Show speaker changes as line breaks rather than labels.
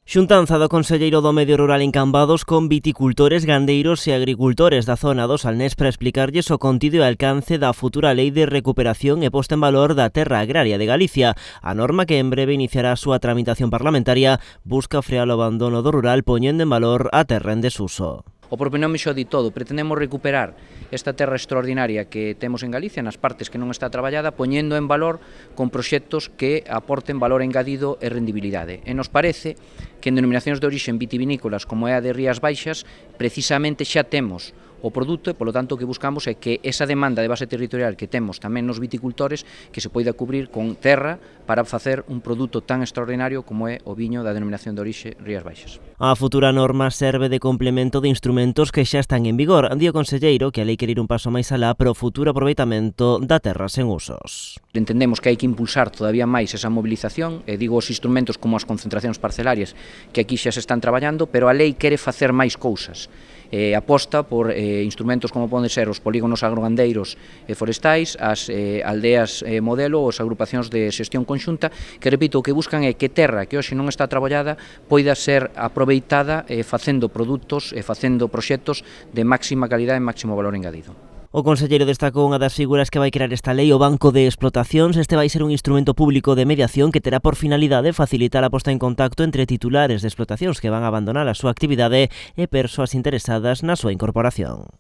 Xuntanza do Conselleiro do Medio Rural en Cambados con viticultores, gandeiros e agricultores da zona do Salnés para explicarlles o contido e alcance da futura Lei de Recuperación e Posta en Valor da Terra Agraria de Galicia. A norma, que en breve iniciará a súa tramitación parlamentaria, busca frear o abandono do rural poñendo en valor a terra en desuso.
O propio nome xo di todo, pretendemos recuperar esta terra extraordinaria que temos en Galicia, nas partes que non está traballada, poñendo en valor con proxectos que aporten valor engadido e rendibilidade. E nos parece que en denominacións de orixe vitivinícolas como é a de Rías Baixas, precisamente xa temos o produto e, polo tanto, o que buscamos é que esa demanda de base territorial que temos tamén nos viticultores que se poida cubrir con terra para facer un produto tan extraordinario como é o viño da denominación de orixe Rías Baixas.
A futura norma serve de complemento de instrumentos que xa están en vigor. Di o conselleiro que a lei quere ir un paso máis alá para o futuro aproveitamento da terra sen usos.
Entendemos que hai que impulsar todavía máis esa movilización, e digo os instrumentos como as concentracións parcelarias que aquí xa se están traballando, pero a lei quere facer máis cousas. Aposta por instrumentos como poden ser os polígonos agrogandeiros e forestais, as aldeas modelo, as agrupacións de xestión conxunta, que, repito, o que buscan é que terra que hoxe non está traballada poida ser aproveitada facendo produtos e facendo proxectos de máxima calidade e máximo valor engadido.
O conselleiro destacou unha das figuras que vai crear esta lei, o Banco de Explotacións. Este vai ser un instrumento público de mediación que terá por finalidade facilitar a posta en contacto entre titulares de explotacións que van a abandonar a súa actividade e persoas interesadas na súa incorporación.